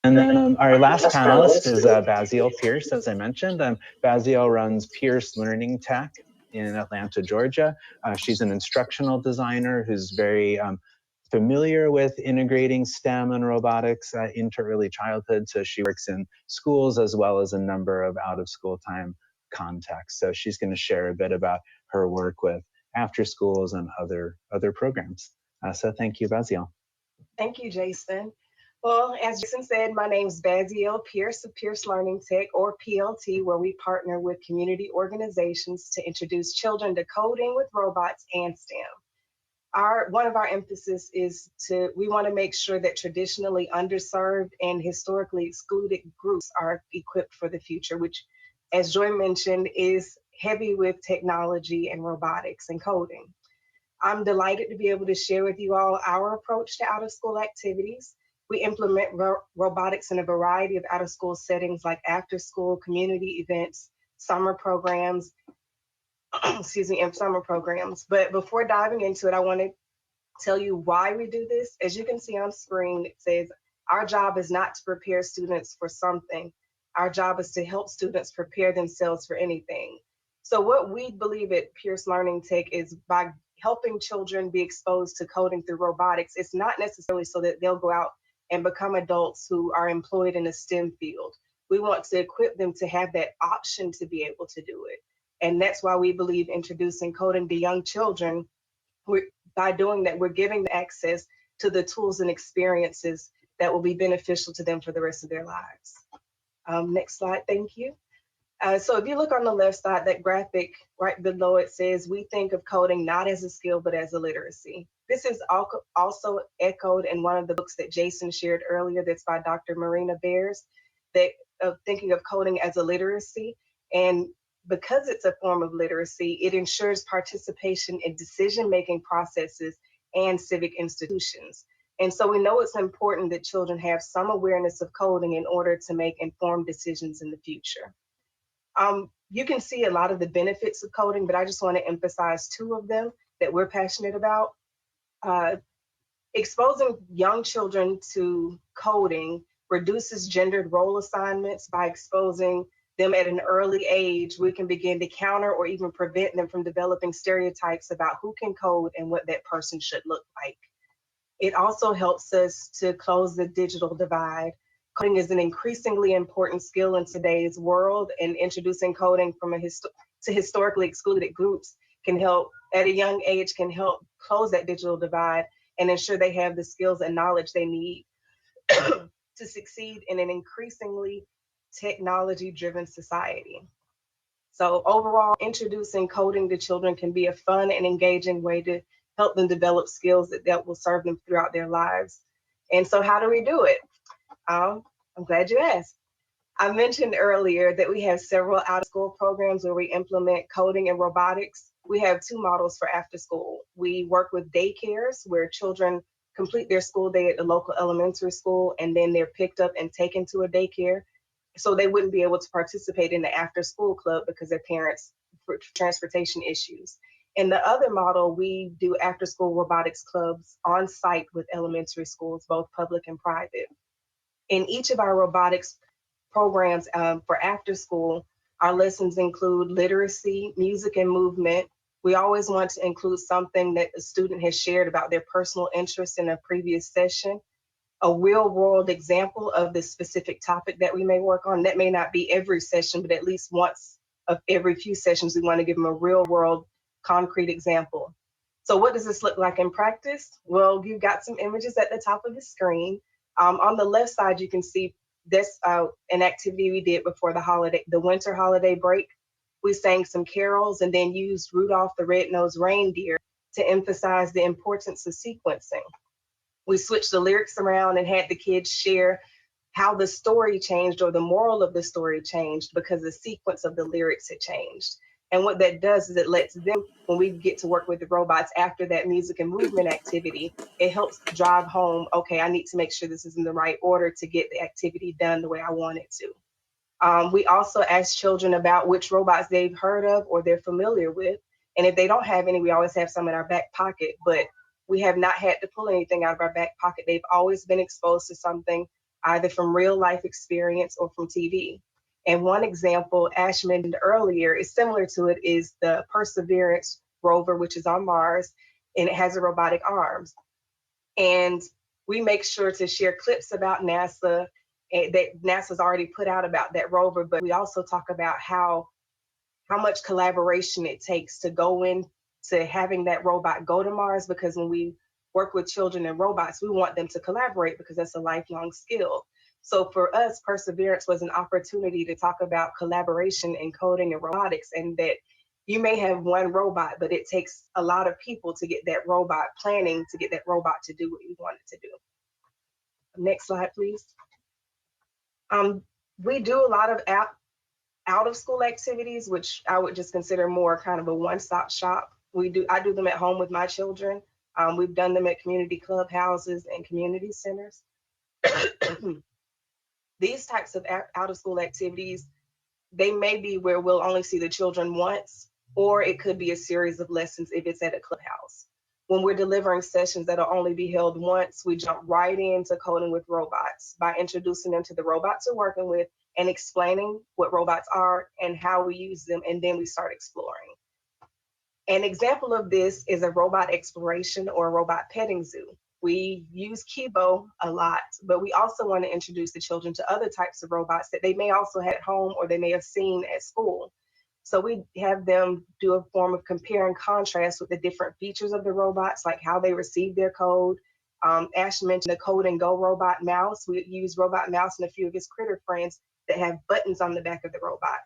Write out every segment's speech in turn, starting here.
And then our last panelist is Basil Pearce, as I mentioned. Basil runs Pearce Learning Tech in Atlanta, Georgia. She's an instructional designer who's very familiar with integrating STEM and robotics into early childhood. So she works in schools as well as a number of out-of-school time contexts. So she's going to share a bit about her work with after schools and other programs. So thank you, Basil. Thank you, Jason. Well, as Jason said, my name is Basil Pearce of Pearce Learning Tech, or PLT, where we partner with community organizations to introduce children to coding with robots and STEM. One of our emphasis is we want to make sure that traditionally underserved and historically excluded groups are equipped for the future, which, as Joy mentioned, is heavy with technology and robotics and coding. I'm delighted to be able to share with you all our approach to out-of-school activities. We implement robotics in a variety of out-of-school settings like after-school, community events, summer programs, and summer programs. But before diving into it, I want to tell you why we do this. As you can see on screen, it says, our job is not to prepare students for something. Our job is to help students prepare themselves for anything. So what we believe at Pearce Learning Tech is by helping children be exposed to coding through robotics, it's not necessarily so that they'll go out and become adults who are employed in a STEM field. We want to equip them to have that option to be able to do it. And that's why we believe introducing coding to young children, by doing that, we're giving them access to the tools and experiences that will be beneficial to them for the rest of their lives. Next slide, thank you. So if you look on the left side, that graphic right below it says, we think of coding not as a skill, but as a literacy. This is also echoed in one of the books that Jason shared earlier, that's by Dr. Marina Bears, that thinking of coding as a literacy. And because it's a form of literacy, it ensures participation in decision-making processes and civic institutions. And so we know it's important that children have some awareness of coding in order to make informed decisions in the future. You can see a lot of the benefits of coding, but I just want to emphasize two of them that we're passionate about. Exposing young children to coding reduces gendered role assignments. By exposing them at an early age, we can begin to counter or even prevent them from developing stereotypes about who can code and what that person should look like. It also helps us to close the digital divide. Coding is an increasingly important skill in today's world, and introducing coding to historically excluded groups can help, at a young age, can help close that digital divide and ensure they have the skills and knowledge they need to succeed in an increasingly technology-driven society. So overall, introducing coding to children can be a fun and engaging way to help them develop skills that will serve them throughout their lives. And so how do we do it? I'm glad you asked. I mentioned earlier that we have several out-of-school programs where we implement coding and robotics. We have two models for after school. We work with daycares where children complete their school day at the local elementary school, and then they're picked up and taken to a daycare. So they wouldn't be able to participate in the after-school club because their parents, for transportation issues. In the other model, we do after-school robotics clubs on site with elementary schools, both public and private. In each of our robotics programs for after school, our lessons include literacy, music, and movement. We always want to include something that the student has shared about their personal interest in a previous session, a real world example of the specific topic that we may work on. That may not be every session, but at least once of every few sessions, we want to give them a real world concrete example. So what does this look like in practice? Well, you've got some images at the top of the screen. On the left side, you can see this an activity we did before the winter holiday break. We sang some carols and then used Rudolph the Red-Nosed Reindeer to emphasize the importance of sequencing. We switched the lyrics around and had the kids share how the story changed or the moral of the story changed because the sequence of the lyrics had changed. And what that does is it lets them, when we get to work with the robots after that music and movement activity, it helps drive home, okay, I need to make sure this is in the right order to get the activity done the way I want it to. We also ask children about which robots they've heard of or they're familiar with. And if they don't have any, we always have some in our back pocket, but we have not had to pull anything out of our back pocket. They've always been exposed to something either from real life experience or from TV. And one example Ash mentioned earlier is similar to it is the Perseverance rover, which is on Mars, and it has a robotic arms. And we make sure to share clips about NASA that NASA's already put out about that rover, but we also talk about how much collaboration it takes to go into having that robot go to Mars, because when we work with children and robots, we want them to collaborate because that's a lifelong skill. So for us, Perseverance was an opportunity to talk about collaboration in coding and robotics, and that you may have one robot, but it takes a lot of people to get that robot planning, to get that robot to do what you want it to do. Next slide, please. We do a lot of out of school activities, which I would just consider more kind of a one-stop shop. I do them at home with my children. We've done them at community clubhouses and community centers. These types of out of school activities, they may be where we'll only see the children once, or it could be a series of lessons if it's at a clubhouse. When we're delivering sessions that'll only be held once, we jump right into coding with robots by introducing them to the robots we're working with and explaining what robots are and how we use them, and then we start exploring. An example of this is a robot exploration or a robot petting zoo. We use Kibo a lot, but we also want to introduce the children to other types of robots that they may also have at home or they may have seen at school. So we have them do a form of compare and contrast with the different features of the robots, like how they receive their code. Ash mentioned the Code and Go robot mouse. We use robot mouse and a few of his critter friends that have buttons on the back of the robot.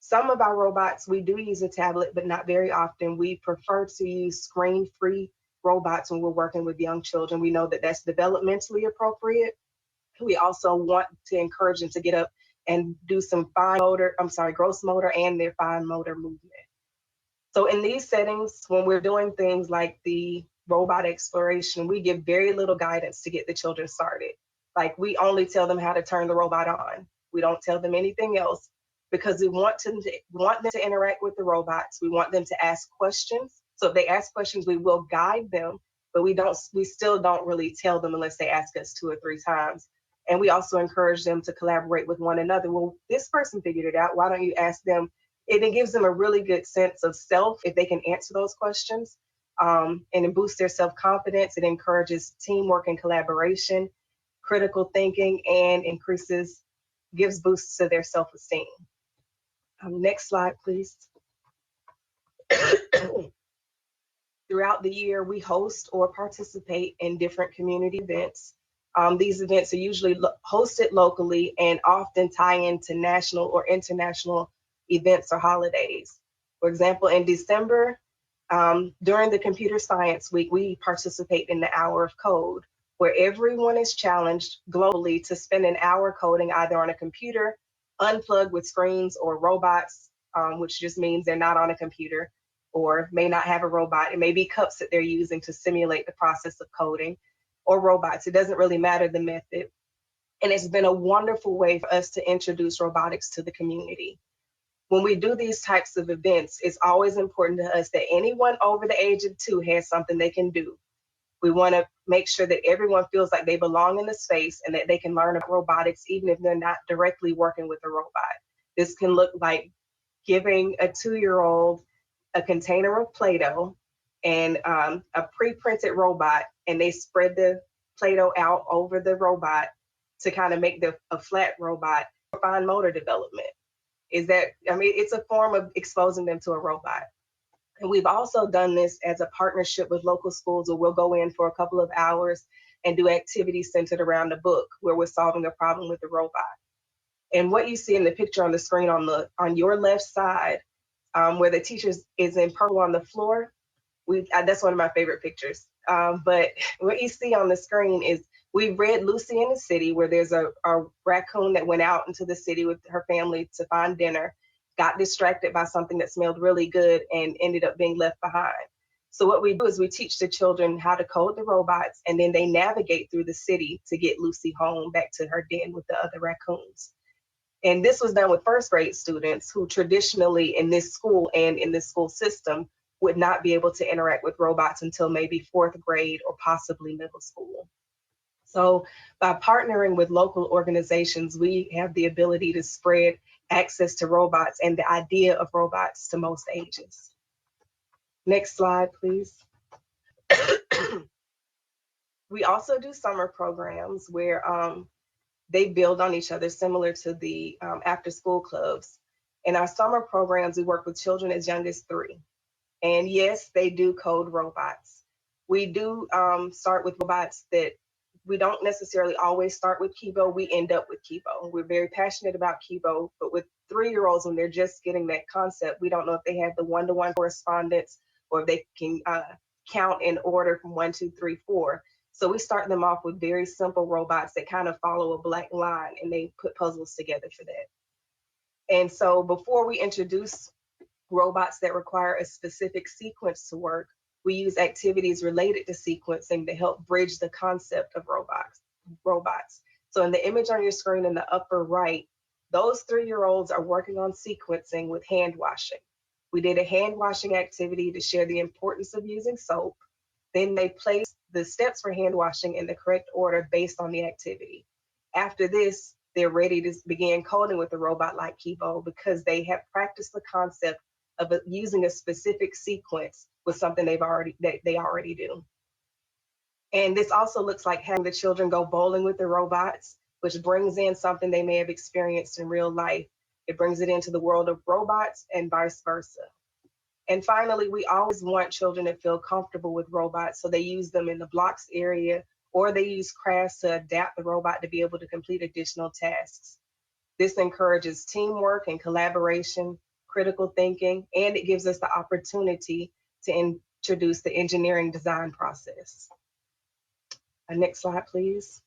Some of our robots, we do use a tablet, but not very often. We prefer to use screen-free robots when we're working with young children. We know that that's developmentally appropriate. We also want to encourage them to get up and do some gross motor and their fine motor movement. So in these settings, when we're doing things like the robot exploration, we give very little guidance to get the children started. Like, we only tell them how to turn the robot on. We don't tell them anything else, because we want them to interact with the robots. We want them to ask questions. So if they ask questions, we will guide them, but we still don't really tell them unless they ask us 2 or 3 times. And we also encourage them to collaborate with one another. Well, this person figured it out. Why don't you ask them? It gives them a really good sense of self if they can answer those questions, and it boosts their self-confidence. It encourages teamwork and collaboration, critical thinking, and gives boosts to their self-esteem. Next slide, please. Throughout the year, we host or participate in different community events. These events are usually hosted locally and often tie into national or international events or holidays. For example, in December, during the Computer Science Week, we participate in the Hour of Code, where everyone is challenged globally to spend an hour coding either on a computer, unplugged with screens, or robots, which just means they're not on a computer or may not have a robot. It may be cups that they're using to simulate the process of coding, or robots. It doesn't really matter the method. And it's been a wonderful way for us to introduce robotics to the community. When we do these types of events, it's always important to us that anyone over the age of 2 has something they can do. We want to make sure that everyone feels like they belong in the space and that they can learn about robotics, even if they're not directly working with a robot. This can look like giving a 2-year-old a container of Play-Doh and a pre-printed robot, and they spread the Play-Doh out over the robot to kind of make a flat robot for fine motor development. It's a form of exposing them to a robot. And we've also done this as a partnership with local schools, where we'll go in for a couple of hours and do activities centered around a book where we're solving a problem with the robot. And what you see in the picture on the screen on your left side, where the teacher is in purple on the floor, that's one of my favorite pictures. But what you see on the screen is we read Lucy in the City, where there's a raccoon that went out into the city with her family to find dinner, got distracted by something that smelled really good, and ended up being left behind. So what we do is we teach the children how to code the robots, and then they navigate through the city to get Lucy home back to her den with the other raccoons. And this was done with first grade students who traditionally in this school and in this school system would not be able to interact with robots until maybe 4th grade or possibly middle school. So by partnering with local organizations, we have the ability to spread access to robots and the idea of robots to most ages. Next slide, please. We also do summer programs where they build on each other, similar to the after school clubs. In our summer programs, we work with children as young as 3. And yes, they do code robots. We do start with robots that we don't necessarily always start with Kibo. We end up with Kibo. We're very passionate about Kibo, but with 3-year-olds, when they're just getting that concept, we don't know if they have the one-to-one correspondence or if they can count in order from 1, 2, 3, 4. So we start them off with very simple robots that kind of follow a black line, and they put puzzles together for that. And so before we introduce robots that require a specific sequence to work, we use activities related to sequencing to help bridge the concept of robots. So in the image on your screen in the upper right, those 3-year-olds are working on sequencing with hand washing. We did a hand washing activity to share the importance of using soap. Then they placed the steps for hand washing in the correct order based on the activity. After this, they're ready to begin coding with the robot like Kibo because they have practiced the concept of using a specific sequence with something they already do. And this also looks like having the children go bowling with the robots, which brings in something they may have experienced in real life. It brings it into the world of robots and vice versa. And finally, we always want children to feel comfortable with robots, so they use them in the blocks area, or they use crafts to adapt the robot to be able to complete additional tasks. This encourages teamwork and collaboration, critical thinking, and it gives us the opportunity to introduce the engineering design process. Next slide, please.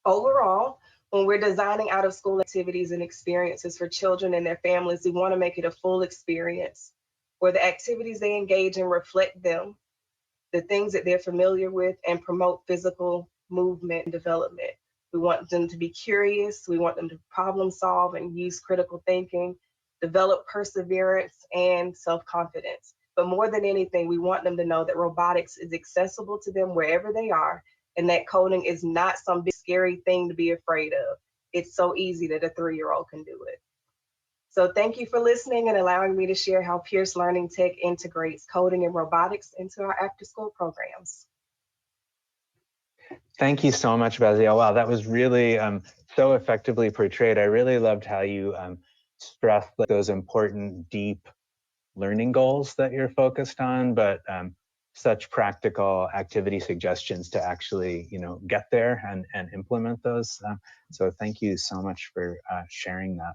Overall, when we're designing out of school activities and experiences for children and their families, we want to make it a full experience where the activities they engage in reflect them, the things that they're familiar with, and promote physical movement and development. We want them to be curious. We want them to problem solve and use critical thinking, develop perseverance and self-confidence. But more than anything, we want them to know that robotics is accessible to them wherever they are, and that coding is not some big scary thing to be afraid of. It's so easy that a 3-year-old can do it. So thank you for listening and allowing me to share how Pearce Learning Tech integrates coding and robotics into our after-school programs. Thank you so much, Baziel. Wow, that was really so effectively portrayed. I really loved how you stressed those important, deep learning goals that you're focused on, but such practical activity suggestions to actually, get there and implement those. So thank you so much for sharing that.